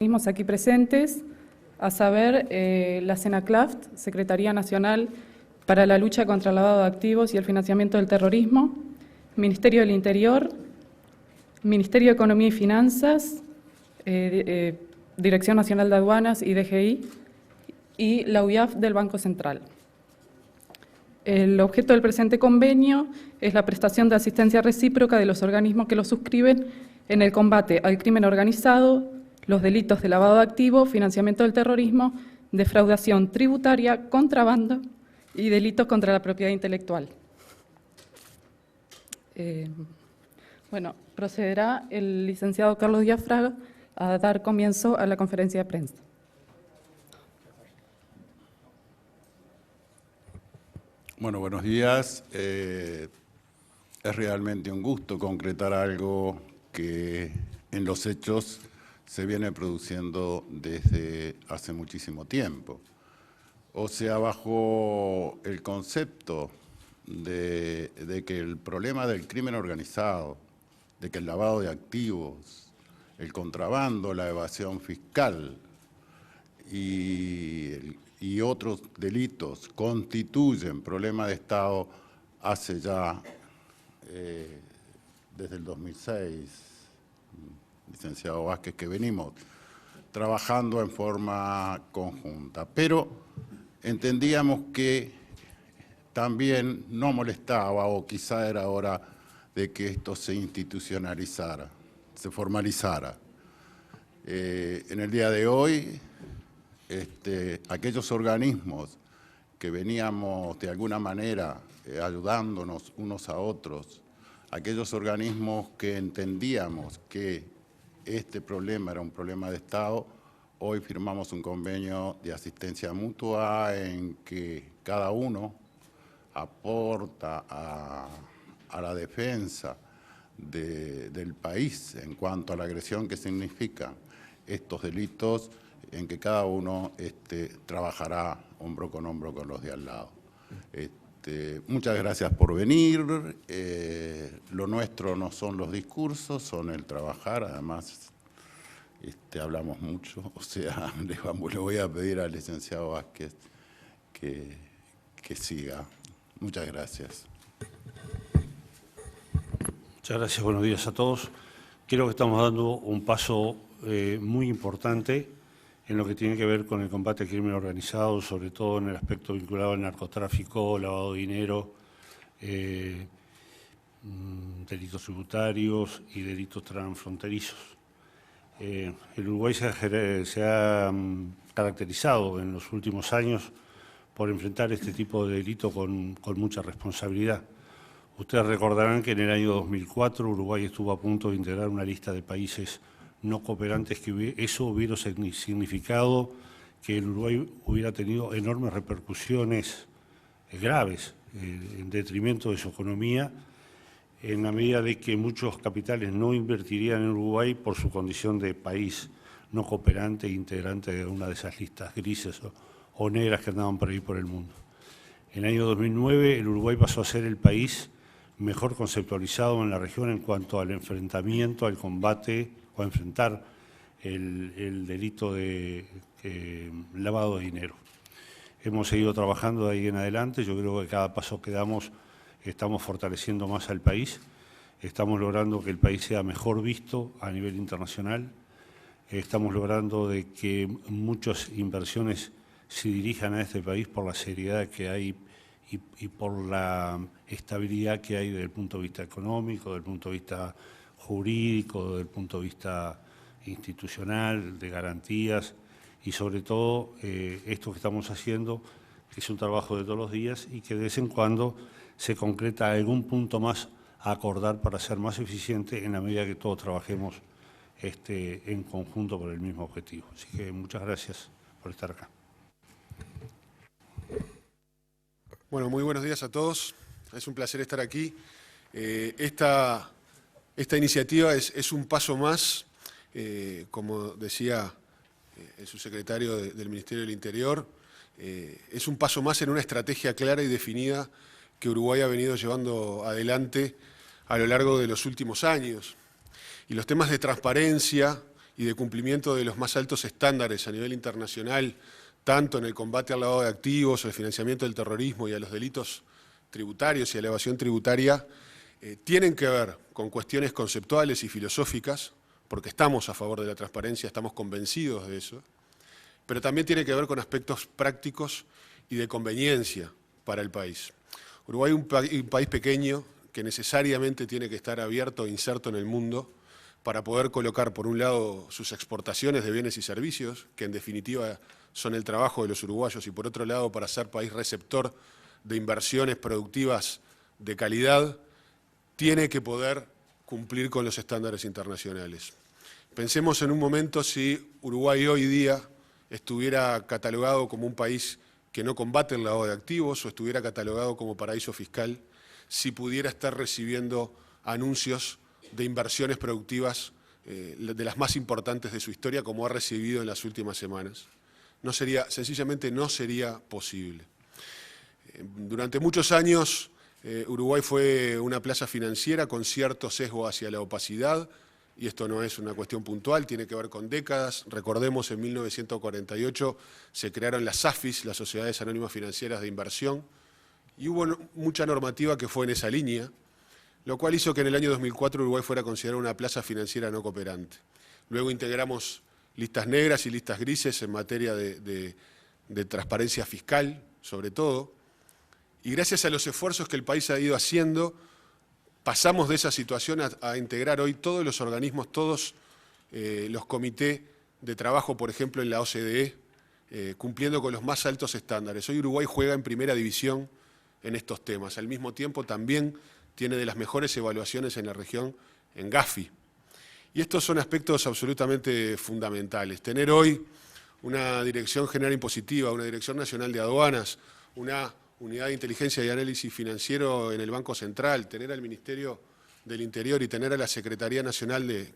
Organismos aquí presentes, a saber, la SENACLAFT, Secretaría Nacional para la Lucha contra el Lavado de Activos y el Financiamiento del Terrorismo, Ministerio del Interior, Ministerio de Economía y Finanzas, Dirección Nacional de Aduanas y DGI, y la UIAF del Banco Central. El objeto del presente convenio es la prestación de asistencia recíproca de los organismos que lo suscriben en el combate al crimen organizado, los delitos de lavado de activos, financiamiento del terrorismo, defraudación tributaria, contrabando y delitos contra la propiedad intelectual. Procederá el licenciado Carlos Díaz Fraga a dar comienzo a la conferencia de prensa. Bueno, buenos días. Es realmente un gusto concretar algo que en los hechos se viene produciendo desde hace muchísimo tiempo. O sea, bajo el concepto de que el problema del crimen organizado, de que el lavado de activos, el contrabando, la evasión fiscal y otros delitos constituyen problema de Estado hace ya, desde el 2006, licenciado Vázquez, que venimos trabajando en forma conjunta. Pero entendíamos que también no molestaba, o quizá era hora de que esto se institucionalizara, se formalizara. En el día de hoy, aquellos organismos que veníamos de alguna manera ayudándonos unos a otros, aquellos organismos que entendíamos que este problema era un problema de Estado, hoy firmamos un convenio de asistencia mutua en que cada uno aporta a la defensa del país en cuanto a la agresión que significan estos delitos, en que cada uno trabajará hombro con los de al lado. Muchas gracias por venir. Lo nuestro no son los discursos, son el trabajar. Además, hablamos mucho. O sea, le voy a pedir al licenciado Vázquez que siga. Muchas gracias. Muchas gracias, buenos días a todos. Creo que estamos dando un paso muy importante en lo que tiene que ver con el combate al crimen organizado, sobre todo en el aspecto vinculado al narcotráfico, lavado de dinero, delitos tributarios y delitos transfronterizos. El Uruguay se ha caracterizado en los últimos años por enfrentar este tipo de delito con mucha responsabilidad. Ustedes recordarán que en el año 2004 Uruguay estuvo a punto de integrar una lista de países no cooperantes, que eso hubiera significado que el Uruguay hubiera tenido enormes repercusiones graves en detrimento de su economía, en la medida de que muchos capitales no invertirían en Uruguay por su condición de país no cooperante e integrante de una de esas listas grises o negras que andaban por ahí por el mundo. En el año 2009 el Uruguay pasó a ser el país mejor conceptualizado en la región en cuanto al enfrentamiento, al combate o a enfrentar el delito de lavado de dinero. Hemos seguido trabajando de ahí en adelante. Yo creo que cada paso que damos estamos fortaleciendo más al país, estamos logrando que el país sea mejor visto a nivel internacional, estamos logrando de que muchas inversiones se dirijan a este país por la seriedad que hay y por la estabilidad que hay desde el punto de vista económico, desde el punto de vista jurídico, desde el punto de vista institucional, de garantías y sobre todo esto que estamos haciendo, que es un trabajo de todos los días y que de vez en cuando se concreta algún punto más a acordar para ser más eficiente en la medida que todos trabajemos en conjunto por el mismo objetivo. Así que muchas gracias por estar acá. Bueno, muy buenos días a todos. Es un placer estar aquí. Esta iniciativa es un paso más, como decía el subsecretario del Ministerio del Interior, es un paso más en una estrategia clara y definida que Uruguay ha venido llevando adelante a lo largo de los últimos años. Y los temas de transparencia y de cumplimiento de los más altos estándares a nivel internacional, tanto en el combate al lavado de activos, al financiamiento del terrorismo y a los delitos tributarios y a la evasión tributaria, tienen que ver con cuestiones conceptuales y filosóficas, porque estamos a favor de la transparencia, estamos convencidos de eso, pero también tiene que ver con aspectos prácticos y de conveniencia para el país. Uruguay es un país pequeño que necesariamente tiene que estar abierto e inserto en el mundo para poder colocar, por un lado, sus exportaciones de bienes y servicios, que en definitiva son el trabajo de los uruguayos, y por otro lado, para ser país receptor de inversiones productivas de calidad, tiene que poder cumplir con los estándares internacionales. Pensemos en un momento si Uruguay hoy día estuviera catalogado como un país que no combate el lavado de activos o estuviera catalogado como paraíso fiscal, si pudiera estar recibiendo anuncios de inversiones productivas de las más importantes de su historia, como ha recibido en las últimas semanas. Sencillamente no sería posible. Durante muchos años, Uruguay fue una plaza financiera con cierto sesgo hacia la opacidad, y esto no es una cuestión puntual, tiene que ver con décadas. Recordemos, en 1948 se crearon las SAFIs, las Sociedades Anónimas Financieras de Inversión, y hubo mucha normativa que fue en esa línea, lo cual hizo que en el año 2004 Uruguay fuera considerada una plaza financiera no cooperante. Luego integramos listas negras y listas grises en materia de transparencia fiscal, sobre todo, y gracias a los esfuerzos que el país ha ido haciendo, pasamos de esa situación a integrar hoy todos los organismos, todos los comités de trabajo, por ejemplo, en la OCDE, cumpliendo con los más altos estándares. Hoy Uruguay juega en primera división en estos temas. Al mismo tiempo también tiene de las mejores evaluaciones en la región en Gafi. Y estos son aspectos absolutamente fundamentales. Tener hoy una Dirección General Impositiva, una Dirección Nacional de Aduanas, una Unidad de Inteligencia y Análisis Financiero en el Banco Central, tener al Ministerio del Interior y tener a la Secretaría Nacional de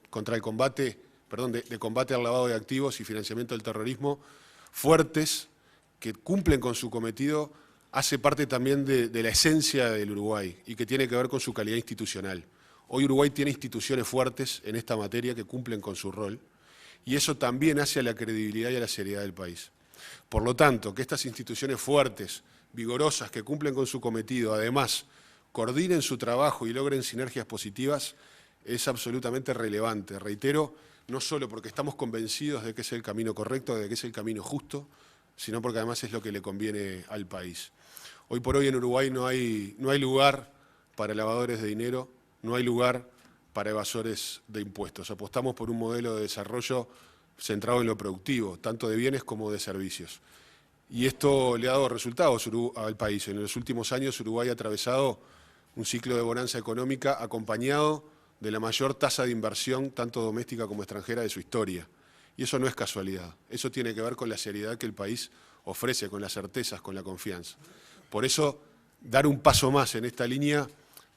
Combate al Lavado de Activos y Financiamiento del Terrorismo, fuertes, que cumplen con su cometido, hace parte también de la esencia del Uruguay y que tiene que ver con su calidad institucional. Hoy Uruguay tiene instituciones fuertes en esta materia que cumplen con su rol, y eso también hace a la credibilidad y a la seriedad del país. Por lo tanto, que estas instituciones fuertes, vigorosas, que cumplen con su cometido, además coordinen su trabajo y logren sinergias positivas, es absolutamente relevante. Reitero, no solo porque estamos convencidos de que es el camino correcto, de que es el camino justo, sino porque además es lo que le conviene al país. Hoy por hoy en Uruguay no hay lugar para lavadores de dinero, no hay lugar para evasores de impuestos. Apostamos por un modelo de desarrollo centrado en lo productivo, tanto de bienes como de servicios. Y esto le ha dado resultados al país. En los últimos años Uruguay ha atravesado un ciclo de bonanza económica acompañado de la mayor tasa de inversión, tanto doméstica como extranjera, de su historia. Y eso no es casualidad. Eso tiene que ver con la seriedad que el país ofrece, con las certezas, con la confianza. Por eso, dar un paso más en esta línea,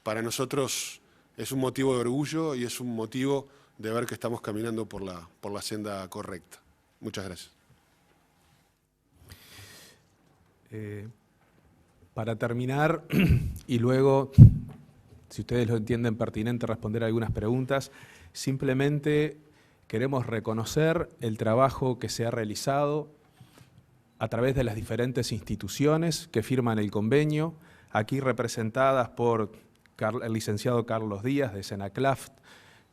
para nosotros es un motivo de orgullo y es un motivo de ver que estamos caminando por la senda correcta. Muchas gracias. Para terminar, y luego, si ustedes lo entienden pertinente, responder algunas preguntas, simplemente queremos reconocer el trabajo que se ha realizado a través de las diferentes instituciones que firman el convenio, aquí representadas por el licenciado Carlos Díaz de Senaclaft,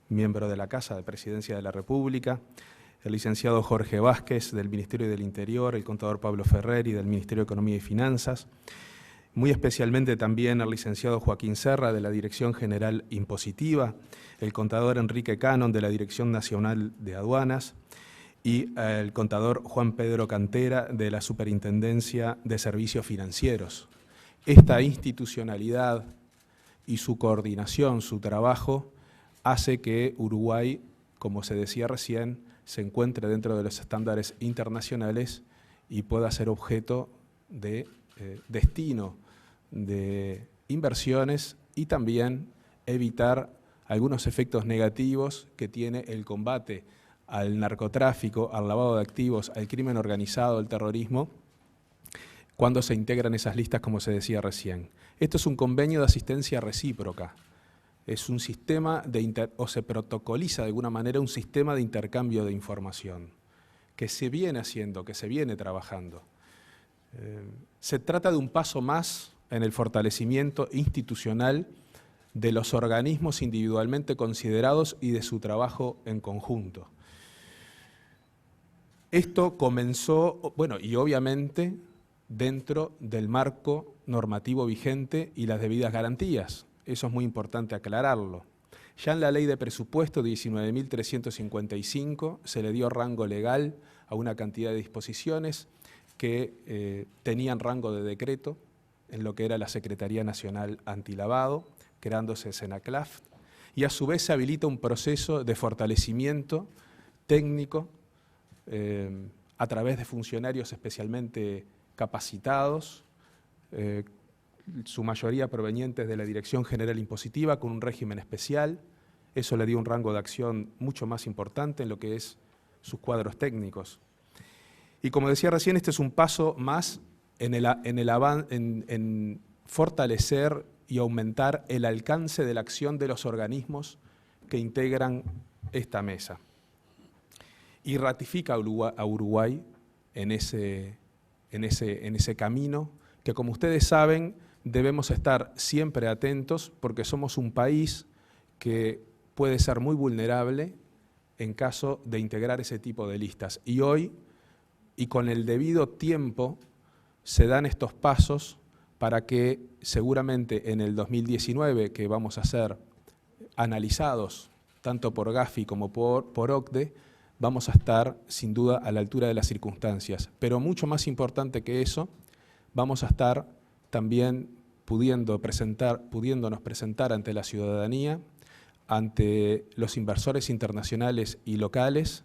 miembro de la Casa de Presidencia de la República, el licenciado Jorge Vázquez del Ministerio del Interior, el contador Pablo Ferreri del Ministerio de Economía y Finanzas, muy especialmente también el licenciado Joaquín Serra de la Dirección General Impositiva, el contador Enrique Canon de la Dirección Nacional de Aduanas y el contador Juan Pedro Cantera de la Superintendencia de Servicios Financieros. Esta institucionalidad y su coordinación, su trabajo, hace que Uruguay, como se decía recién, se encuentre dentro de los estándares internacionales y pueda ser objeto de destino de inversiones y también evitar algunos efectos negativos que tiene el combate al narcotráfico, al lavado de activos, al crimen organizado, al terrorismo, cuando se integran esas listas, como se decía recién. Esto es un convenio de asistencia recíproca. es un sistema o se protocoliza de alguna manera un sistema de intercambio de información que se viene haciendo, que se viene trabajando. Se trata de un paso más en el fortalecimiento institucional de los organismos individualmente considerados y de su trabajo en conjunto. Esto comenzó, bueno, y obviamente dentro del marco normativo vigente y las debidas garantías. Eso es muy importante aclararlo. Ya en la Ley de Presupuesto 19.355 se le dio rango legal a una cantidad de disposiciones que tenían rango de decreto en lo que era la Secretaría Nacional Antilavado, creándose SENACLAF, y a su vez se habilita un proceso de fortalecimiento técnico a través de funcionarios especialmente capacitados, su mayoría provenientes de la Dirección General Impositiva, con un régimen especial. Eso le dio un rango de acción mucho más importante en lo que es sus cuadros técnicos. Y como decía recién, este es un paso más en fortalecer y aumentar el alcance de la acción de los organismos que integran esta mesa. Y ratifica a Uruguay en ese camino que, como ustedes saben, debemos estar siempre atentos porque somos un país que puede ser muy vulnerable en caso de integrar ese tipo de listas. Y hoy, y con el debido tiempo, se dan estos pasos para que seguramente en el 2019, que vamos a ser analizados tanto por Gafi como por OCDE, vamos a estar sin duda a la altura de las circunstancias. Pero mucho más importante que eso, vamos a estar también pudiéndonos presentar ante la ciudadanía, ante los inversores internacionales y locales,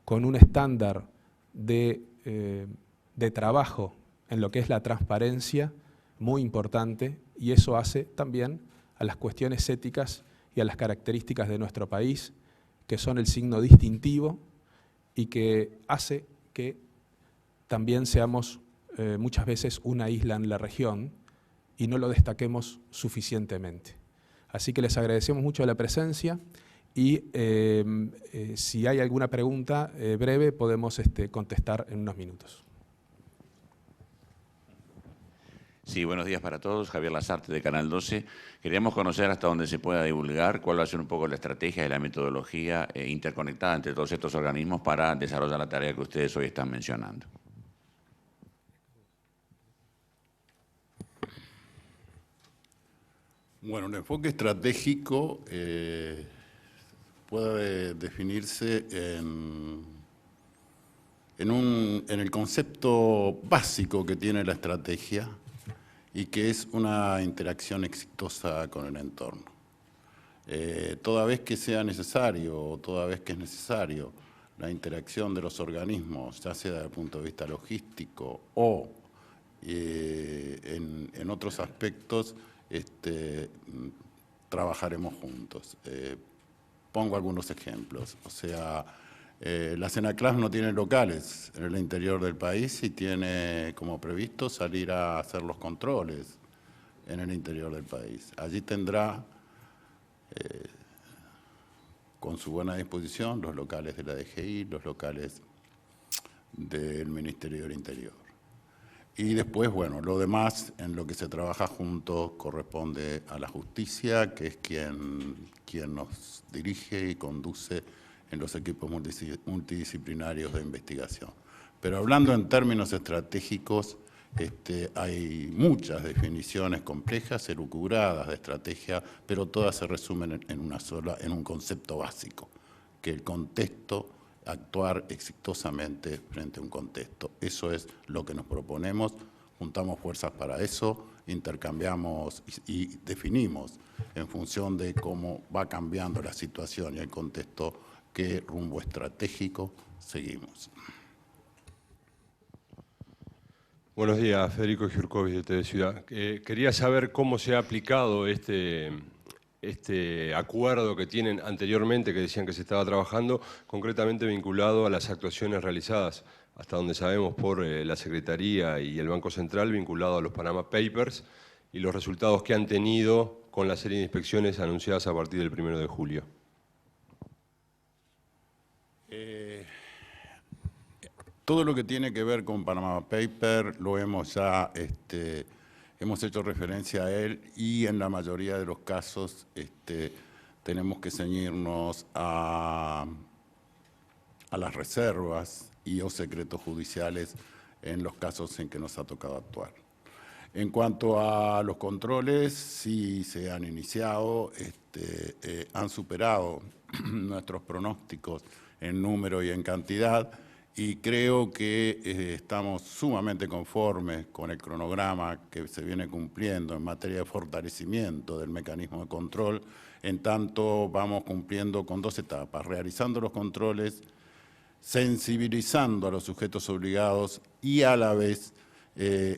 con un estándar de trabajo en lo que es la transparencia muy importante, y eso hace también a las cuestiones éticas y a las características de nuestro país, que son el signo distintivo y que hace que también seamos muchas veces una isla en la región y no lo destaquemos suficientemente. Así que les agradecemos mucho la presencia y si hay alguna pregunta breve podemos contestar en unos minutos. Sí, buenos días para todos. Javier Lasarte de Canal 12. Queríamos conocer hasta dónde se pueda divulgar cuál va a ser un poco la estrategia y la metodología interconectada entre todos estos organismos para desarrollar la tarea que ustedes hoy están mencionando. Bueno, el enfoque estratégico puede definirse en el concepto básico que tiene la estrategia y que es una interacción exitosa con el entorno. Toda vez que sea necesario o toda vez que es necesario la interacción de los organismos, ya sea desde el punto de vista logístico o en otros aspectos, trabajaremos juntos. Pongo algunos ejemplos. O sea, la SENACLAF no tiene locales en el interior del país y tiene como previsto salir a hacer los controles en el interior del país. Allí tendrá, con su buena disposición, los locales de la DGI, los locales del Ministerio del Interior. Y después, bueno, lo demás en lo que se trabaja juntos corresponde a la justicia, que es quien nos dirige y conduce en los equipos multidisciplinarios de investigación. Pero hablando en términos estratégicos, hay muchas definiciones complejas, elucubradas de estrategia, pero todas se resumen en un concepto básico, que el contexto, actuar exitosamente frente a un contexto. Eso es lo que nos proponemos, juntamos fuerzas para eso, intercambiamos y definimos en función de cómo va cambiando la situación y el contexto, qué rumbo estratégico seguimos. Buenos días, Federico Giurkovic de TV Ciudad. Quería saber cómo se ha aplicado este acuerdo que tienen anteriormente, que decían que se estaba trabajando, concretamente vinculado a las actuaciones realizadas, hasta donde sabemos, por la Secretaría y el Banco Central, vinculado a los Panama Papers y los resultados que han tenido con la serie de inspecciones anunciadas a partir del 1 de julio? Todo lo que tiene que ver con Panama Paper lo hemos ya, hemos hecho referencia a él y en la mayoría de los casos tenemos que ceñirnos a las reservas y o secretos judiciales en los casos en que nos ha tocado actuar. En cuanto a los controles, sí se han iniciado, han superado nuestros pronósticos en número y en cantidad, y creo que estamos sumamente conformes con el cronograma que se viene cumpliendo en materia de fortalecimiento del mecanismo de control, en tanto vamos cumpliendo con 2 etapas, realizando los controles, sensibilizando a los sujetos obligados y a la vez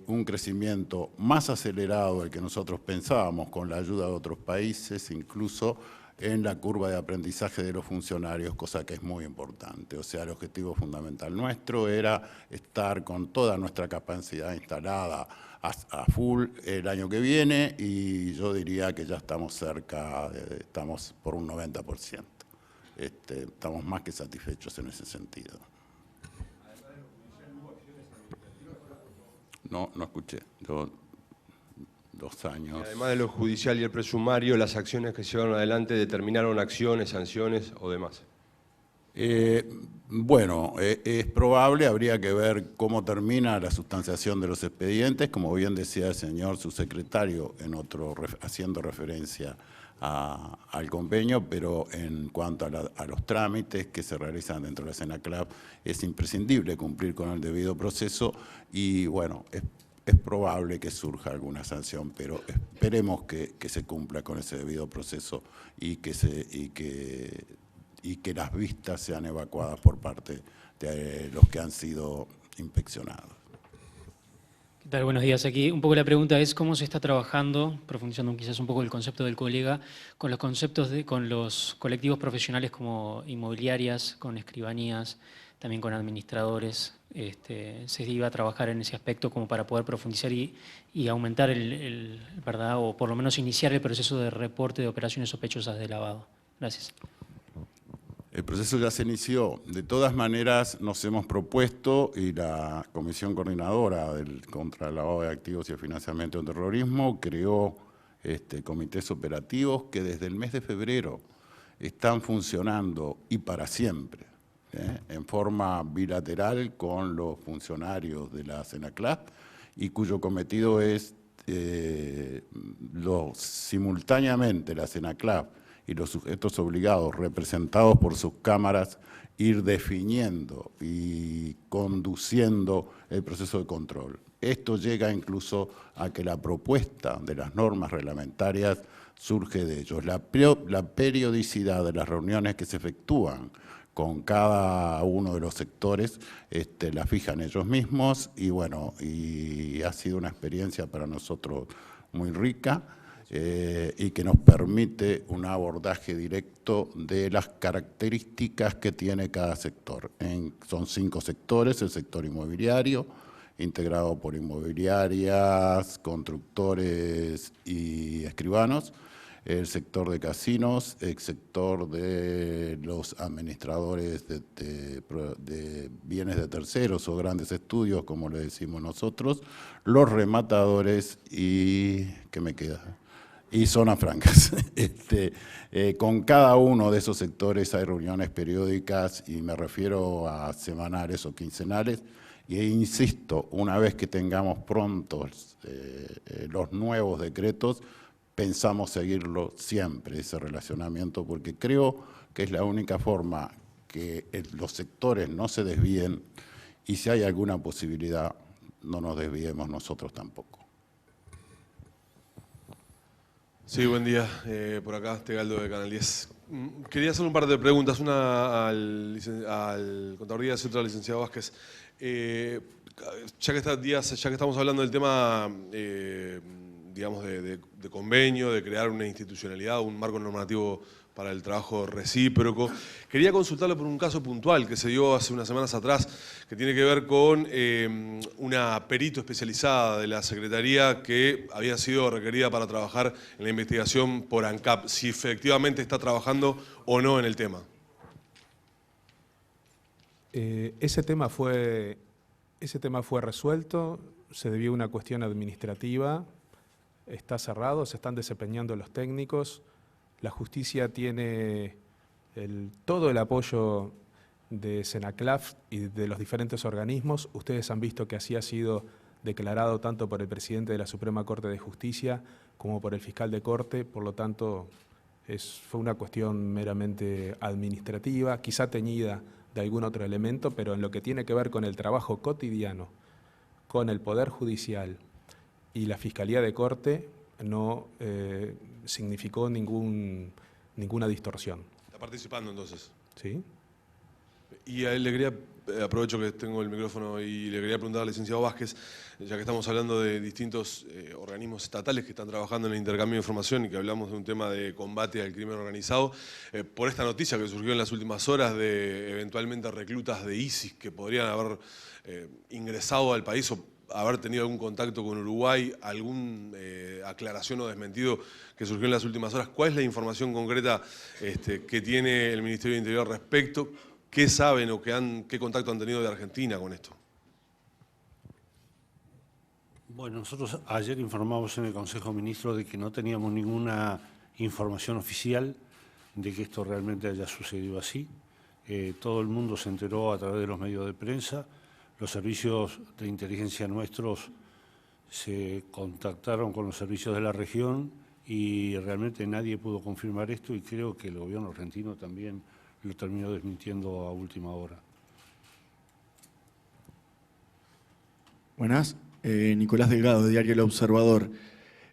un crecimiento más acelerado del que nosotros pensábamos con la ayuda de otros países, incluso en la curva de aprendizaje de los funcionarios, cosa que es muy importante. O sea, el objetivo fundamental nuestro era estar con toda nuestra capacidad instalada a full el año que viene, y yo diría que ya estamos cerca, estamos por un 90%. Estamos más que satisfechos en ese sentido. No escuché. Yo, 2 años. Y además de lo judicial y el presumario, las acciones que se llevaron adelante determinaron acciones, sanciones o demás. Bueno, es probable, habría que ver cómo termina la sustanciación de los expedientes, como bien decía el señor subsecretario en otro, haciendo referencia al convenio, pero en cuanto a los trámites que se realizan dentro de la SENACLAP, es imprescindible cumplir con el debido proceso y bueno, es probable que surja alguna sanción, pero esperemos que se cumpla con ese debido proceso y que las vistas sean evacuadas por parte de los que han sido inspeccionados. ¿Qué tal? Buenos días. Aquí un poco la pregunta es cómo se está trabajando, profundizando quizás un poco el concepto del colega, con los conceptos con los colectivos profesionales como inmobiliarias, con escribanías, también con administradores. Se iba a trabajar en ese aspecto como para poder profundizar y aumentar ¿verdad? O por lo menos iniciar el proceso de reporte de operaciones sospechosas de lavado. Gracias. El proceso ya se inició. De todas maneras, nos hemos propuesto, y la Comisión Coordinadora contra el Lavado de Activos y el Financiamiento del Terrorismo creó comités operativos que desde el mes de febrero están funcionando y para siempre, en forma bilateral con los funcionarios de la SENACLAP, y cuyo cometido es simultáneamente la SENACLAP y los sujetos obligados representados por sus cámaras ir definiendo y conduciendo el proceso de control. Esto llega incluso a que la propuesta de las normas reglamentarias surge de ellos. La periodicidad de las reuniones que se efectúan con cada uno de los sectores la fijan ellos mismos, y bueno, y ha sido una experiencia para nosotros muy rica, y que nos permite un abordaje directo de las características que tiene cada sector. Son 5 sectores: el sector inmobiliario, integrado por inmobiliarias, constructores y escribanos; el sector de casinos, el sector de los administradores de bienes de terceros o grandes estudios, como le decimos nosotros; los rematadores y... ¿qué me queda? Y zonas francas. Con cada uno de esos sectores hay reuniones periódicas, y me refiero a semanales o quincenales, e insisto, una vez que tengamos prontos los nuevos decretos, pensamos seguirlo siempre, ese relacionamiento, porque creo que es la única forma que los sectores no se desvíen, y si hay alguna posibilidad, no nos desviemos nosotros tampoco. Sí, buen día. Por acá, Tegaldo de Canal 10. Quería hacer un par de preguntas. Una al contador Díaz y otra al licenciado Vázquez. Ya que estamos hablando del tema, digamos, de convenio, de crear una institucionalidad, un marco normativo para el trabajo recíproco. Quería consultarlo por un caso puntual que se dio hace unas semanas atrás, que tiene que ver con una perito especializada de la Secretaría que había sido requerida para trabajar en la investigación por ANCAP, si efectivamente está trabajando o no en el tema. Ese tema fue resuelto, se debió a una cuestión administrativa, está cerrado, se están desempeñando los técnicos, la justicia tiene todo el apoyo de Senaclaf y de los diferentes organismos. Ustedes han visto que así ha sido declarado tanto por el presidente de la Suprema Corte de Justicia como por el fiscal de Corte, por lo tanto fue una cuestión meramente administrativa, quizá teñida de algún otro elemento, pero en lo que tiene que ver con el trabajo cotidiano, con el Poder Judicial y la Fiscalía de Corte, no significó ninguna distorsión. ¿Está participando entonces? ¿Sí? Y a él le quería, aprovecho que tengo el micrófono y le quería preguntar al licenciado Vázquez, ya que estamos hablando de distintos organismos estatales que están trabajando en el intercambio de información y que hablamos de un tema de combate al crimen organizado, por esta noticia que surgió en las últimas horas de eventualmente reclutas de ISIS que podrían haber ingresado al país o haber tenido algún contacto con Uruguay, alguna aclaración o desmentido que surgió en las últimas horas. ¿Cuál es la información concreta que tiene el Ministerio del Interior al respecto? ¿Qué saben o qué contacto han tenido de Argentina con esto? Bueno, nosotros ayer informamos en el Consejo de Ministros de que no teníamos ninguna información oficial de que esto realmente haya sucedido así. Todo el mundo se enteró a través de los medios de prensa. Los servicios de inteligencia nuestros se contactaron con los servicios de la región y realmente nadie pudo confirmar esto y creo que el gobierno argentino también lo terminó desmintiendo a última hora. Buenas, Nicolás Delgado, de Diario El Observador.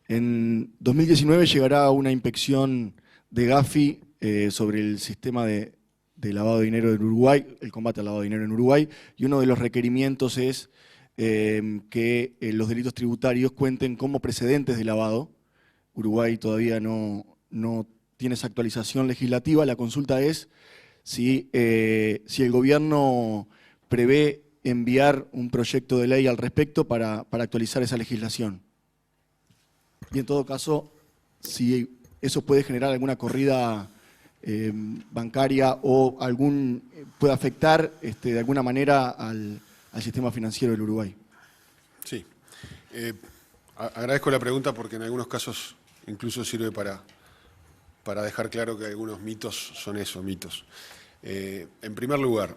En 2019 llegará una inspección de Gafi sobre el sistema de lavado de dinero en Uruguay, el combate al lavado de dinero en Uruguay, y uno de los requerimientos es que los delitos tributarios cuenten como precedentes de lavado. Uruguay todavía no tiene esa actualización legislativa. La consulta es si el gobierno prevé enviar un proyecto de ley al respecto para actualizar esa legislación. Y en todo caso, si eso puede generar alguna corrida bancaria o puede afectar de alguna manera al sistema financiero del Uruguay. Sí. Agradezco la pregunta porque en algunos casos incluso sirve para dejar claro que algunos mitos son eso, mitos. En primer lugar,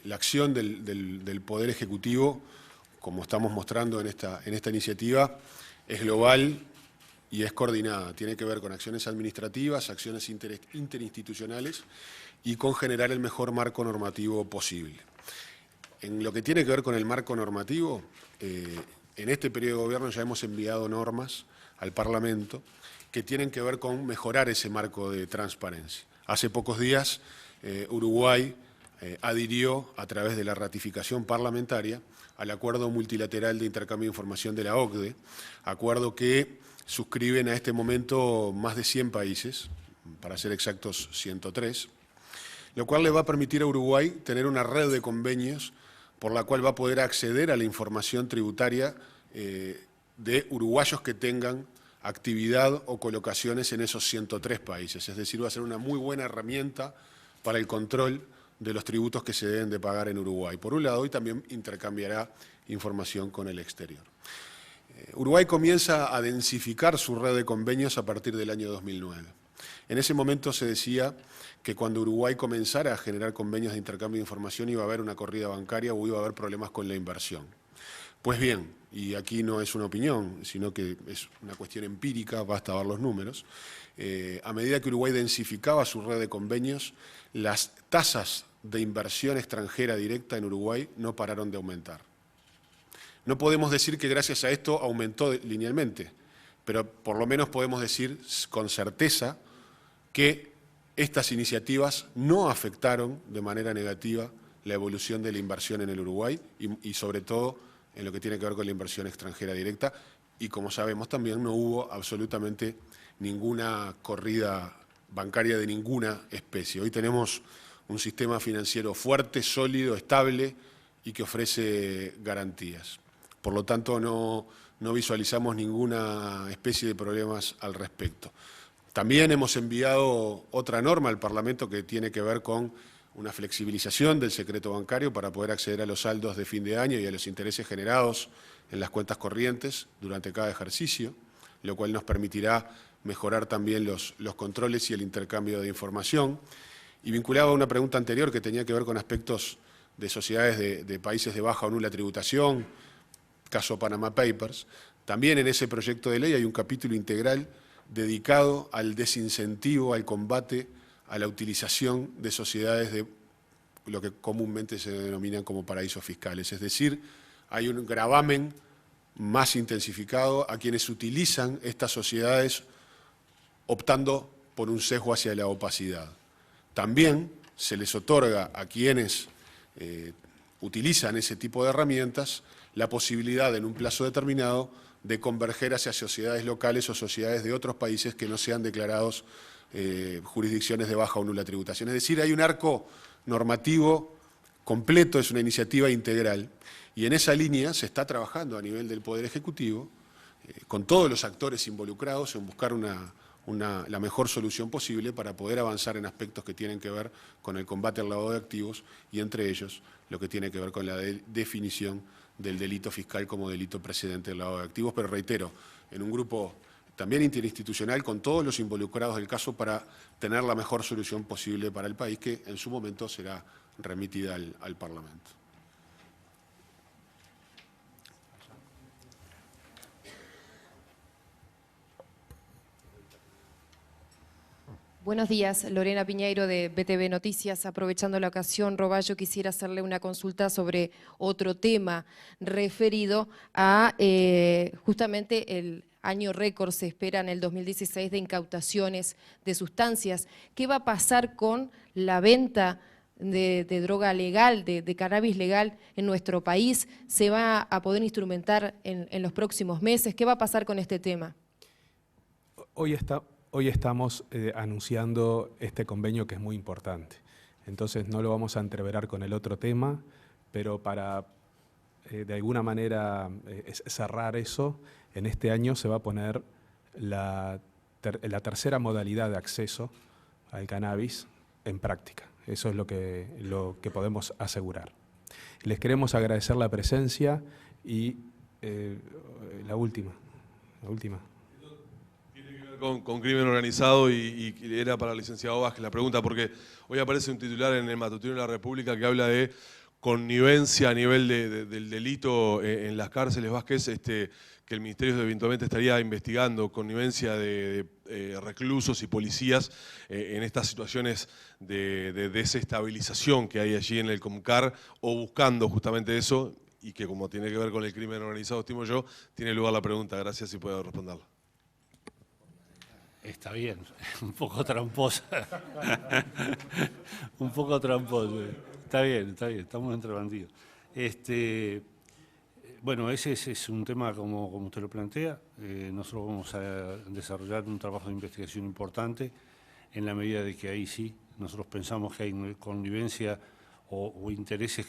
la acción del Poder Ejecutivo, como estamos mostrando en esta iniciativa, es global y es coordinada. Tiene que ver con acciones administrativas, acciones interinstitucionales y con generar el mejor marco normativo posible. En lo que tiene que ver con el marco normativo, en este periodo de gobierno ya hemos enviado normas al Parlamento que tienen que ver con mejorar ese marco de transparencia. Hace pocos días Uruguay adhirió a través de la ratificación parlamentaria al Acuerdo Multilateral de Intercambio de Información de la OCDE, acuerdo que suscriben a este momento más de 100 países, para ser exactos 103, lo cual le va a permitir a Uruguay tener una red de convenios por la cual va a poder acceder a la información tributaria de uruguayos que tengan actividad o colocaciones en esos 103 países. Es decir, va a ser una muy buena herramienta para el control de los tributos que se deben de pagar en Uruguay, por un lado, y también intercambiará información con el exterior. Uruguay comienza a densificar su red de convenios a partir del año 2009. En ese momento se decía que cuando Uruguay comenzara a generar convenios de intercambio de información iba a haber una corrida bancaria o iba a haber problemas con la inversión. Pues bien, y aquí no es una opinión, sino que es una cuestión empírica, basta ver los números, a medida que Uruguay densificaba su red de convenios, las tasas de inversión extranjera directa en Uruguay no pararon de aumentar. No podemos decir que gracias a esto aumentó linealmente, pero por lo menos podemos decir con certeza que estas iniciativas no afectaron de manera negativa la evolución de la inversión en el Uruguay y sobre todo en lo que tiene que ver con la inversión extranjera directa, y como sabemos también no hubo absolutamente ninguna corrida bancaria de ninguna especie. Hoy tenemos un sistema financiero fuerte, sólido, estable y que ofrece garantías. Por lo tanto, no visualizamos ninguna especie de problemas al respecto. También hemos enviado otra norma al Parlamento que tiene que ver con una flexibilización del secreto bancario para poder acceder a los saldos de fin de año y a los intereses generados en las cuentas corrientes durante cada ejercicio, lo cual nos permitirá mejorar también los controles y el intercambio de información. Y vinculado a una pregunta anterior que tenía que ver con aspectos de sociedades de países de baja o nula tributación, caso Panama Papers, también en ese proyecto de ley hay un capítulo integral dedicado al desincentivo, al combate, a la utilización de sociedades de lo que comúnmente se denominan como paraísos fiscales. Es decir, hay un gravamen más intensificado a quienes utilizan estas sociedades optando por un sesgo hacia la opacidad. También se les otorga a quienes utilizan ese tipo de herramientas la posibilidad en un plazo determinado de converger hacia sociedades locales o sociedades de otros países que no sean declarados jurisdicciones de baja o nula tributación. Es decir, hay un arco normativo completo, es una iniciativa integral, y en esa línea se está trabajando a nivel del Poder Ejecutivo, con todos los actores involucrados en buscar la mejor solución posible para poder avanzar en aspectos que tienen que ver con el combate al lavado de activos y entre ellos lo que tiene que ver con la definición del delito fiscal como delito precedente del lavado de activos, pero reitero, en un grupo también interinstitucional con todos los involucrados del caso para tener la mejor solución posible para el país, que en su momento será remitida al Parlamento. Buenos días, Lorena Piñeiro de BTV Noticias. Aprovechando la ocasión, Roballo, quisiera hacerle una consulta sobre otro tema referido a justamente el año récord, se espera en el 2016, de incautaciones de sustancias. ¿Qué va a pasar con la venta de droga legal, de cannabis legal en nuestro país? ¿Se va a poder instrumentar en los próximos meses? ¿Qué va a pasar con este tema? Hoy estamos anunciando este convenio que es muy importante. Entonces no lo vamos a entreverar con el otro tema, pero para de alguna manera cerrar eso, en este año se va a poner la tercera modalidad de acceso al cannabis en práctica. Eso es lo que podemos asegurar. Les queremos agradecer la presencia y la última. Con crimen organizado y era para el licenciado Vázquez la pregunta, porque hoy aparece un titular en el Matutino de la República que habla de connivencia a nivel del delito en las cárceles, Vázquez, que el Ministerio eventualmente estaría investigando connivencia de reclusos y policías en estas situaciones de desestabilización que hay allí en el COMCAR, o buscando justamente eso, y que como tiene que ver con el crimen organizado, estimo yo, tiene lugar la pregunta. Gracias, si puedo responderla. Está bien, un poco tramposa. Un poco tramposa. Está bien, estamos entre bandidos. Bueno, ese es un tema como usted lo plantea. Nosotros vamos a desarrollar un trabajo de investigación importante en la medida de que ahí sí, nosotros pensamos que hay connivencia o intereses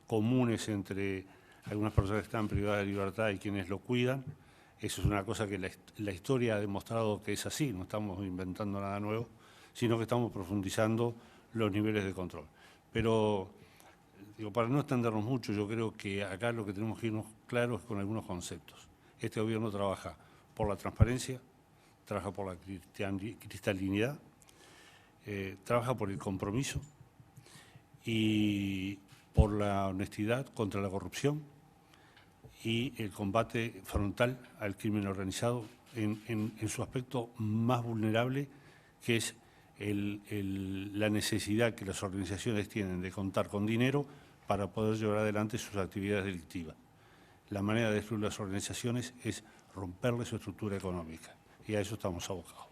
comunes entre algunas personas que están privadas de libertad y quienes lo cuidan. Eso es una cosa que la historia ha demostrado que es así, no estamos inventando nada nuevo, sino que estamos profundizando los niveles de control. Pero, digo, para no extendernos mucho, yo creo que acá lo que tenemos que irnos claros es con algunos conceptos. Este gobierno trabaja por la transparencia, trabaja por la cristalinidad, trabaja por el compromiso y por la honestidad contra la corrupción y el combate frontal al crimen organizado en su aspecto más vulnerable, que es la necesidad que las organizaciones tienen de contar con dinero para poder llevar adelante sus actividades delictivas. La manera de destruir las organizaciones es romperle su estructura económica, y a eso estamos abocados.